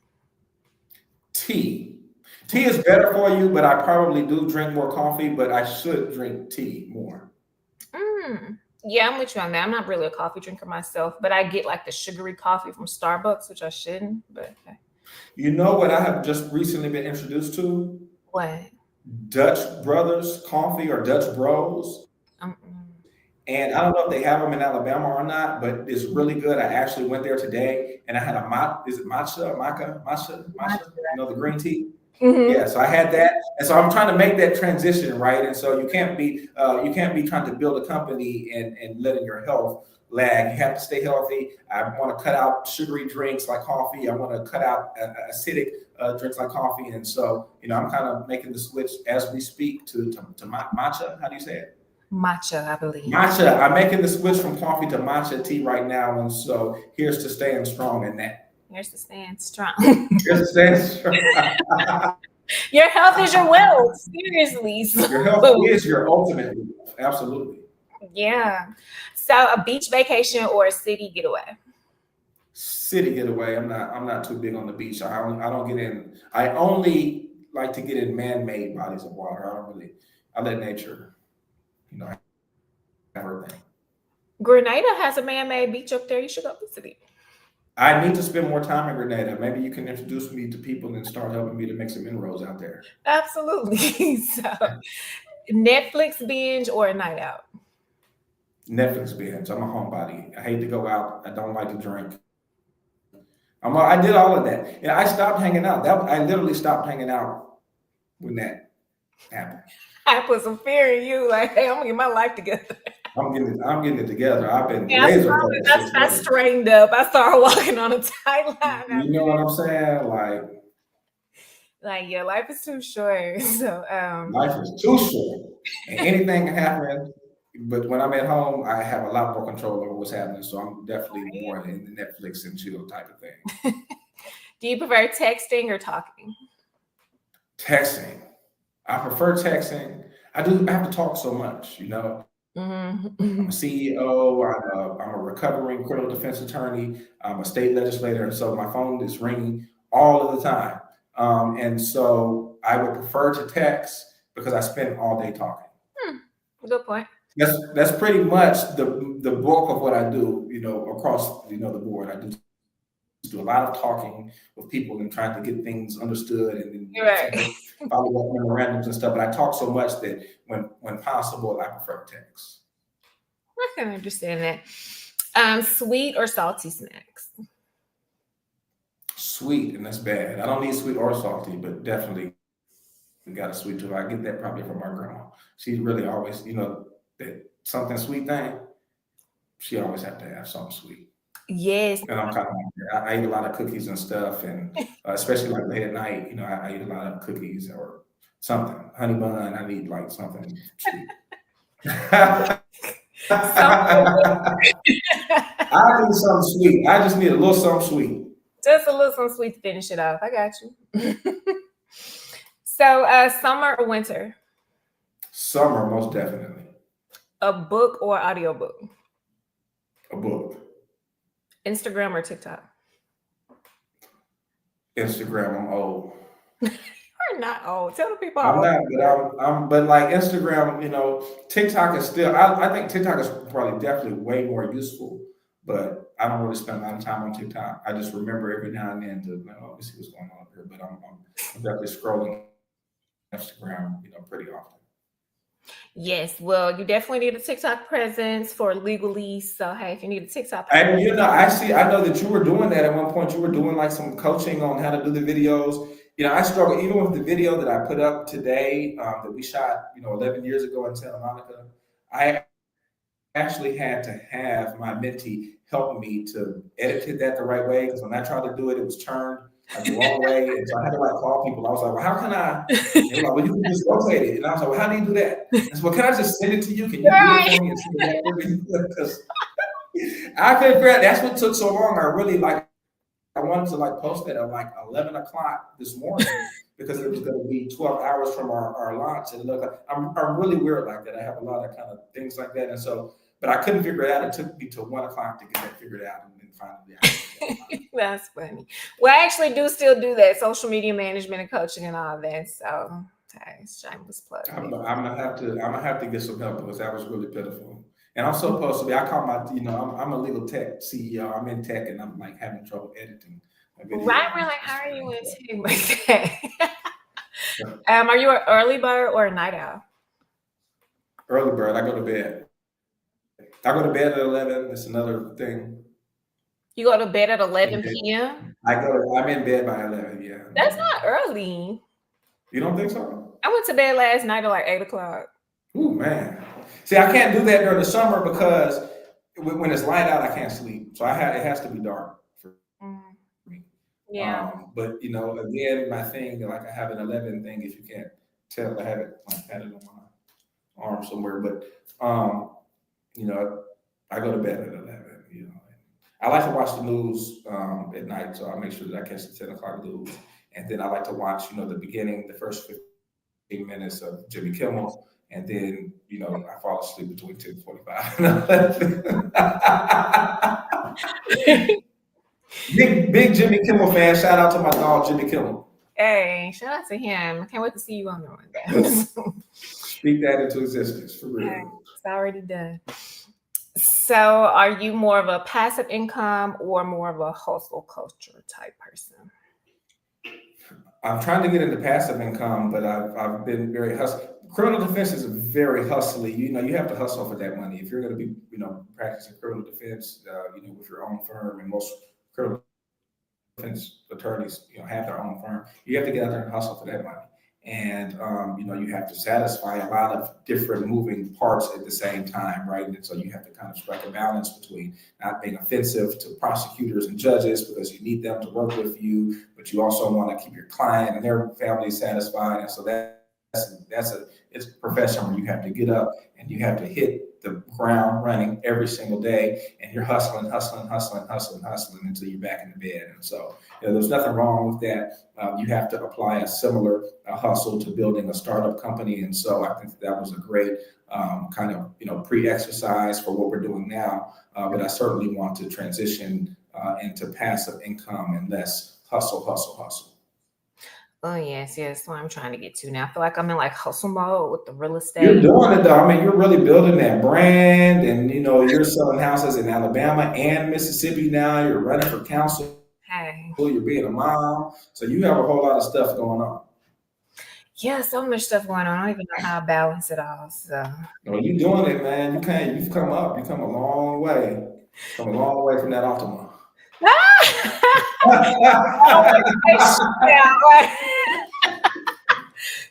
Tea. Tea is better for you, but I probably do drink more coffee, but I should drink tea more. Yeah, I'm with you on that. I'm not really a coffee drinker myself, but I get the sugary coffee from Starbucks, which I shouldn't, but okay. You know what I have just recently been introduced to? What? Dutch Brothers Coffee or Dutch Bros. And I don't know if they have them in Alabama or not, but it's really good. I actually went there today and I had matcha? The green tea. Mm-hmm. Yeah, so I had that, and so I'm trying to make that transition, right? And so you can't be trying to build a company and letting your health lag. You have to stay healthy. I want to cut out sugary drinks like coffee. I want to cut out acidic drinks like coffee, and so I'm kind of making the switch as we speak to matcha. How do you say it? Matcha, I believe. Matcha. I'm making the switch from coffee to matcha tea right now, and so here's to staying strong in that. Here's to staying strong. Here's to staying strong. Your health is your wealth. Seriously. Your health is your ultimate wealth. Absolutely. Yeah. So a beach vacation or a city getaway? City getaway. I'm not too big on the beach. I don't get in. I only like to get in man-made bodies of water. I let nature, have her thing. Grenada has a man-made beach up there. You should go visit it. I need to spend more time in Grenada. Maybe you can introduce me to people and start helping me to make some inroads out there. Absolutely. So Netflix binge or a night out? Netflix binge. I'm a homebody. I hate to go out. I don't like to drink. I did all of that. And I stopped hanging out. I literally stopped hanging out when that happened. I put some fear in you, like, hey, I'm gonna get my life together. I'm getting it together. I've been laser focused. I straightened up. I started walking on a tight line. You know what I'm saying? Like, yeah, life is too short. So life is too short. And anything can happen. But when I'm at home, I have a lot more control over what's happening. So I'm definitely more in the Netflix and chill type of thing. Do you prefer texting or talking? Texting. I prefer texting. I have to talk so much, Mm-hmm. I'm a CEO. I'm a recovering criminal defense attorney. I'm a state legislator. And so my phone is ringing all of the time. And so I would prefer to text because I spend all day talking. Good point. That's pretty much the bulk of what I do, across, the board. I do a lot of talking with people and trying to get things understood and Right. follow up memorandums and stuff. But I talk so much that when possible, I prefer text. I can understand that. Sweet or salty snacks? Sweet, and that's bad. I don't need sweet or salty, but definitely got a sweet tooth. I get that probably from my grandma. She really always, that something sweet thing, she always have to have something sweet. Yes. And I'm kind of like that. I eat a lot of cookies and stuff, and especially like late at night, I eat a lot of cookies or something. Honey bun, I need like something sweet. I need something sweet. I just need a little something sweet. Just a little something sweet to finish it off. I got you. So summer or winter? Summer, most definitely. A book or audiobook? A book. Instagram or TikTok? Instagram. I'm old. You're not old. Tell the people. I'm not, but like Instagram, TikTok is still. I think TikTok is probably definitely way more useful, but I don't really spend a lot of time on TikTok. I just remember every now and then to see what's going on here. But I'm definitely scrolling Instagram, pretty often. Yes, well, you definitely need a TikTok presence for LegalEase. So hey, if you need a TikTok presence. And I know that you were doing that at one point. You were doing like some coaching on how to do the videos. I struggle even with the video that I put up today that we shot, 11 years ago in Santa Monica. I actually had to have my mentee help me to edit that the right way, because when I tried to do it, it was turned like the wrong way. And so I had to call people. I was like, well, how can I? They were like, well, you can just rotate it. And I was like, well, how do you do that? I said, well, can I just send it to you? Can you do it for me? And send it back to me? Because I couldn't figure out. That's what took so long. I wanted to post that at 11 o'clock this morning because it was going to be 12 hours from our launch. And look, I'm really weird like that. I have a lot of kind of things like that. And so, but I couldn't figure it out. It took me till 1 o'clock to get that figured out. And then finally, That's funny. Well, I actually do still do that, social media management and coaching and all that. So, hey, shameless plug. I'm gonna have to get some help because that was really pitiful. And I'm supposed to be. I call my, I'm a legal tech CEO. I'm in tech, and I'm having trouble editing. Right, we're like, how are you in tech? Are you an early bird or a night owl? Early bird. I go to bed. At 11. It's another thing. You go to bed at 11 p.m.? I'm in bed by 11. Yeah. That's not early. You don't think so? I went to bed last night at 8 o'clock. Ooh, man. See, I can't do that during the summer because when it's light out, I can't sleep. So it has to be dark for me. Yeah. But again, my thing, I have an 11 thing. If you can't tell, I have it had it on my arm somewhere. But I go to bed at 11. I like to watch the news at night, so I make sure that I catch the 10 o'clock news. And then I like to watch, the beginning, the first 15 minutes of Jimmy Kimmel. And then, I fall asleep between 10:45. Big Jimmy Kimmel fan. Shout out to my dog, Jimmy Kimmel. Hey, shout out to him. I can't wait to see you on the one. Speak that into existence, for real. Okay, it's already done. So are you more of a passive income or more of a hustle culture type person? I'm trying to get into passive income, but I've been very hustling. Criminal defense is very hustly. You have to hustle for that money. If you're going to be, practicing criminal defense, with your own firm, and most criminal defense attorneys, have their own firm, you have to get out there and hustle for that money. And, you have to satisfy a lot of different moving parts at the same time, right? And so you have to kind of strike a balance between not being offensive to prosecutors and judges because you need them to work with you, but you also want to keep your client and their family satisfied. And so it's a profession where you have to get up and you have to hit the ground running every single day, and you're hustling until you're back in the bed. And so there's nothing wrong with that. You have to apply a similar hustle to building a startup company. And so I think that was a great kind of, pre-exercise for what we're doing now. But I certainly want to transition into passive income and less hustle. Oh, yes. That's what I'm trying to get to now. I feel like I'm in like hustle mode with the real estate. You're doing it though. I mean, you're really building that brand, and you're selling houses in Alabama and Mississippi now. You're running for council. Hey. You're being a mom. So you have a whole lot of stuff going on. Yeah, so much stuff going on. I don't even know how I balance it all. So you're doing it, man. You've come up. You've come a long way. Come a long way from that Optima.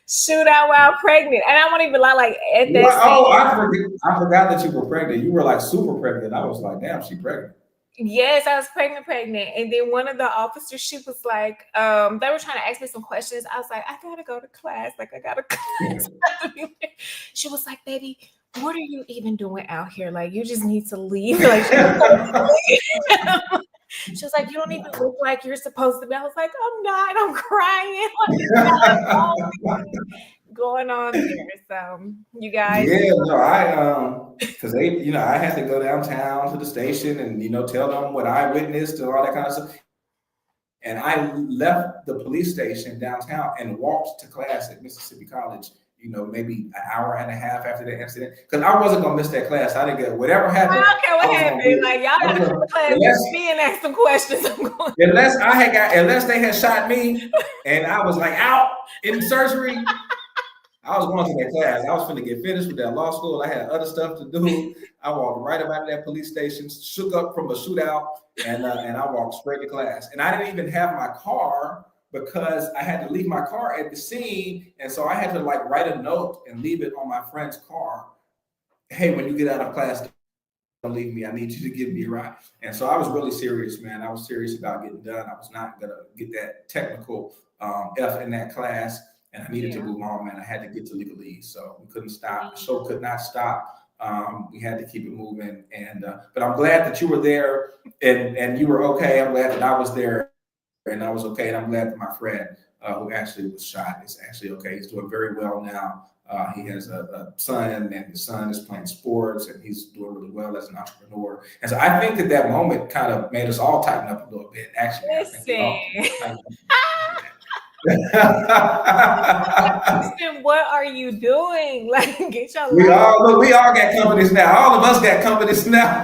Shoot out while pregnant, and I won't even lie. Like at that. I forgot that you were pregnant. You were like super pregnant. I was like, damn, she pregnant. Yes, I was pregnant, and then one of the officers, she was like, they were trying to ask me some questions. I was like, I gotta go to class. Like I gotta class. She was like, baby, what are you even doing out here? Like you just need to leave. Like. She was like, you don't even look like you're supposed to be. I was like, I'm not. I'm crying. Going on there. So you guys. Yeah, no, because I had to go downtown to the station and tell them what I witnessed and all that kind of stuff. And I left the police station downtown and walked to class at Mississippi College. Maybe an hour and a half after that incident, because I wasn't gonna miss that class. I didn't get whatever happened. I don't care what happened. Like y'all gotta come to class me and ask some questions. Unless they had shot me and I was like out in surgery, I was going to that class. I was finna get finished with that law school. I had other stuff to do. I walked right up out of that police station, shook up from a shootout, and I walked straight to class. And I didn't even have my car, because I had to leave my car at the scene. And so I had to write a note and leave it on my friend's car. Hey, when you get out of class, don't leave me. I need you to give me a ride. And so I was really serious, man. I was serious about getting done. I was not going to get that technical F in that class. And I needed to move on, man. I had to get to LegalEase. So we couldn't stop. The show could not stop. We had to keep it moving. And but I'm glad that you were there and you were okay. I'm glad that I was there. And I was okay, and I'm glad that my friend who actually was shot is actually okay. He's doing very well now. He has a son, and his son is playing sports, and he's doing really well as an entrepreneur. And so I think that moment kind of made us all tighten up a little bit. Actually, what are you doing? Like, get your we all got companies now. All of us got companies now.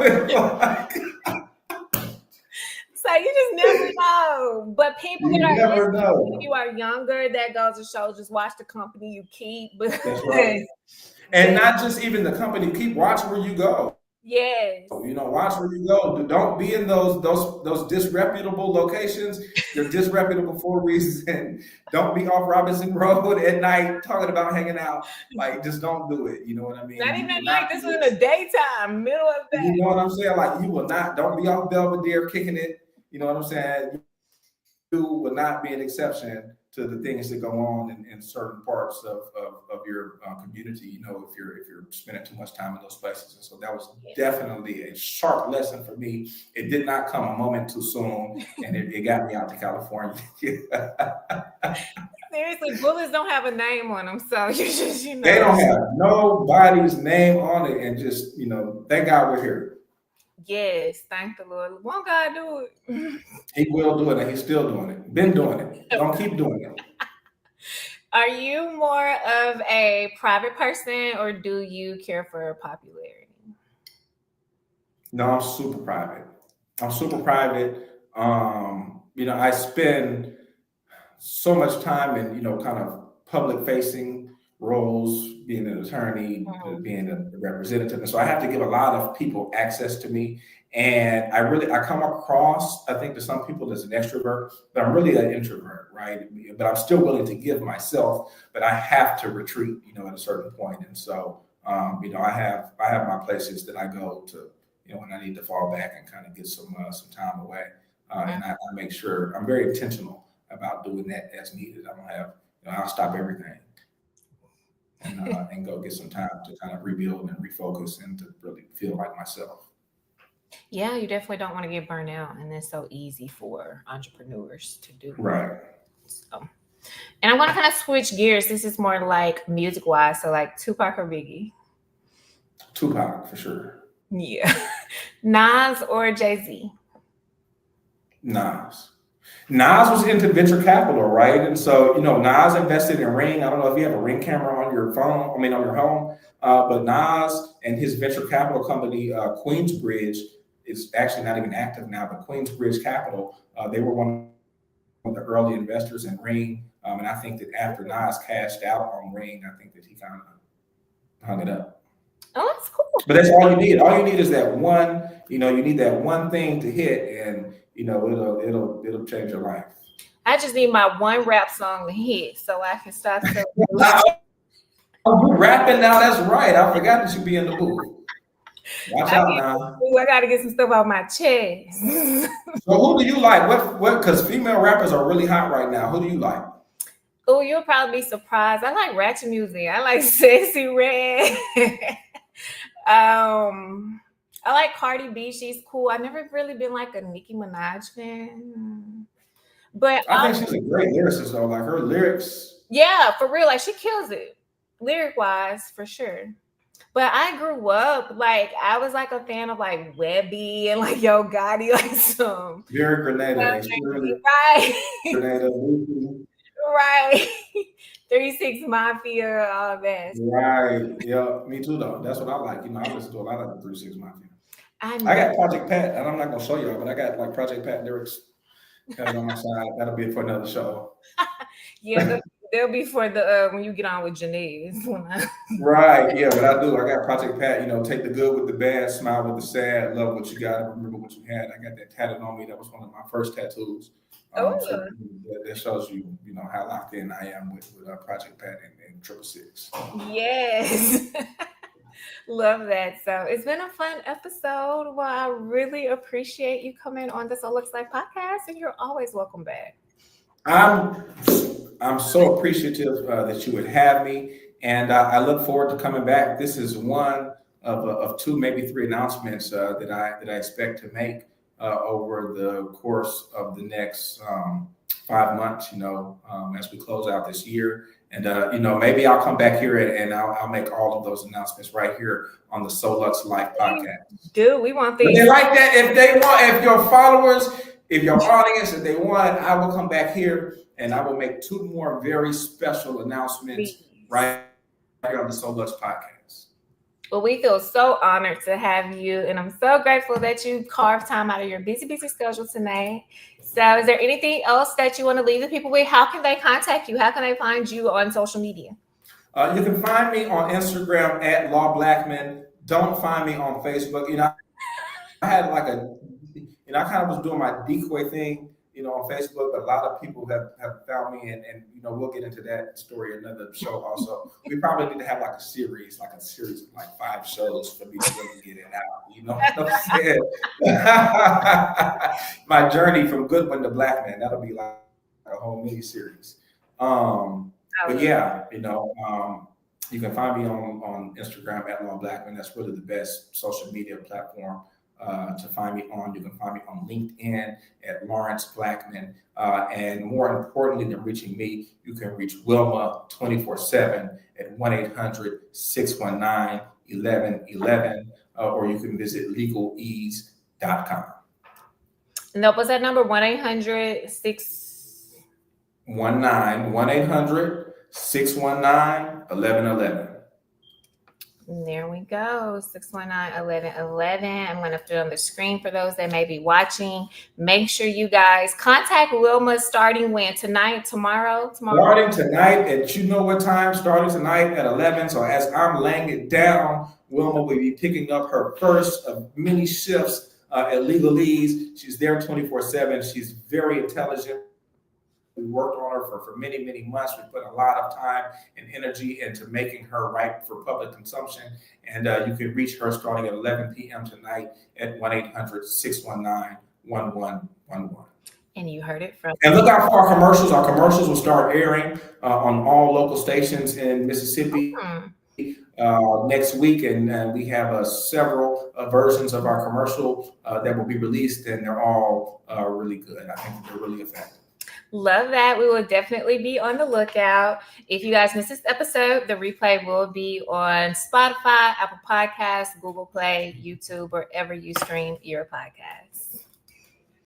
So you just never know. But people you never know. If you are younger, that goes to show just watch the company you keep. That's right. And not just even the company you keep, watch where you go. Yes. Watch where you go. Don't be in those disreputable locations. They're disreputable for a reason. Don't be off Robinson Road at night talking about hanging out. Just don't do it. You know what I mean? Not even at night. This was in the daytime, middle of the day. You know what I'm saying? You will not. Don't be off Belvedere kicking it. You know what I'm saying? You will not be an exception to the things that go on in certain parts of your community, you know, if you're spending too much time in those places. And so that was definitely a sharp lesson for me. It did not come a moment too soon, and it got me out to California. Seriously, bullets don't have a name on them, so you just, you know. They don't have nobody's name on it, and just, you know, thank God we're here. Yes, thank the Lord. Won't God do it? He will do it, and he's still doing it. Been doing it. Don't keep doing it. Are you more of a private person, or do you care for popularity? No, I'm super private. I'm super private. You know, I spend so much time in, you know, kind of public facing roles, being an attorney, being a representative. And so I have to give a lot of people access to me. And I come across, I think to some people as an extrovert, but I'm really an introvert, right? But I'm still willing to give myself, but I have to retreat, you know, at a certain point. And so, you know, I have my places that I go to, you know, when I need to fall back and kind of get some time away. And I make sure I'm very intentional about doing that as needed. I don't have, you know, I'll stop everything and go get some time to kind of rebuild and refocus and to really feel like myself. Yeah, you definitely don't want to get burnt out, and it's so easy for entrepreneurs to do. Right. So, and I want to kind of switch gears. This is more like music wise, so like Tupac or Biggie? Tupac for sure. Yeah. Nas or Jay-Z? Nas. Nas was into venture capital, right? And so, you know, Nas invested in Ring. I don't know if you have a Ring camera on your phone, on your home, but Nas and his venture capital company, Queensbridge, is actually not even active now, but Queensbridge Capital, they were one of the early investors in Ring. And I think that after Nas cashed out on Ring, I think that he kind of hung it up. Oh, that's cool. But that's all you need. All you need is that one, you know, you need that one thing to hit, and, you know, it'll change your life. I just need my one rap song to hit so I can start selling. Oh, you rapping now? That's right. I forgot that you be in the booth. Watch out now. I got to get some stuff out my chest. So who do you like? What? Because female rappers are really hot right now. Who do you like? Oh, you'll probably be surprised. I like ratchet music. I like Sexy Red. I like Cardi B. She's cool. I've never really been like a Nicki Minaj fan. But I think she's a great lyricist though. Like her lyrics. Yeah, for real. Like she kills it. Lyric wise, for sure. But I grew up, like, I was like a fan of like Webby and like Yo Gotti, like some Very Grenada. Right. Grenada. Right. 36 Mafia, all that. Right. Yeah, me too though. That's what I like. You know, I listen to a lot of the 36 Mafia. I got Project Pat, and I'm not gonna show y'all, but I got like Project Pat lyrics kind of on my side. That'll be for another show. Yeah, they'll be for the when you get on with Janae. Right. Yeah, but I do. I got Project Pat. You know, take the good with the bad, smile with the sad, love what you got, and remember what you had. I got that tatted on me. That was one of my first tattoos. So that shows you, you know, how locked in I am with Project Pat and 666. Yes. Love that. So it's been a fun episode. Well, I really appreciate you coming on the Soul Lux Life podcast, and you're always welcome back. I'm so appreciative that you would have me, and I look forward to coming back. This is one of two, maybe three announcements that I expect to make over the course of the next 5 months, you know, as we close out this year. And, you know, maybe I'll come back here and I'll make all of those announcements right here on the Soul Lux Life podcast. Dude, we want things. But they like that. If your followers, if your audience, if they want, I will come back here and I will make two more very special announcements right here on the Soul Lux podcast. Well, we feel so honored to have you, and I'm so grateful that you carved time out of your busy schedule tonight. So is there anything else that you want to leave the people with? How can they contact you? How can they find you on social media? You can find me on Instagram at Law Blackmon. Don't find me on Facebook. You know, I had like I kind of was doing my decoy thing, you know, on Facebook, but a lot of people have found me, and you know, we'll get into that story in another show also. We probably need to have like a series of like 5 shows for me to really get it out. You know what I'm saying? My journey from Goodwin to Blackman, that'll be like a whole mini series. But yeah, you know, You can find me on Instagram at Law Blackmon. That's really the best social media platform to find me on. You can find me on LinkedIn at Lawrence Blackmon. And more importantly than reaching me, you can reach Wilma 24/7 at 1-800-619-1111, or you can visit LegalEase.com. And that was that number 1-800-6 1-800-619-1111. There we go. 619-1111. I'm going to put it on the screen for those that may be watching. Make sure you guys contact Wilma starting when? Tonight, tomorrow? Starting tonight at you know what time? Starting tonight at 11. So as I'm laying it down, Wilma will be picking up her first of many shifts at LegalEase. She's there 24/7. She's very intelligent. We worked on her for many, many months. We put a lot of time and energy into making her right for public consumption. And you can reach her starting at 11 p.m. tonight at 1-800-619-1111. And you heard it from. And look out for our commercials. Our commercials will start airing on all local stations in Mississippi next week. And we have several versions of our commercial that will be released, and they're all really good. I think they're really effective. Love that. We will definitely be on the lookout. If you guys missed this episode, the replay will be on Spotify, Apple Podcasts, Google Play, YouTube, wherever you stream your podcast.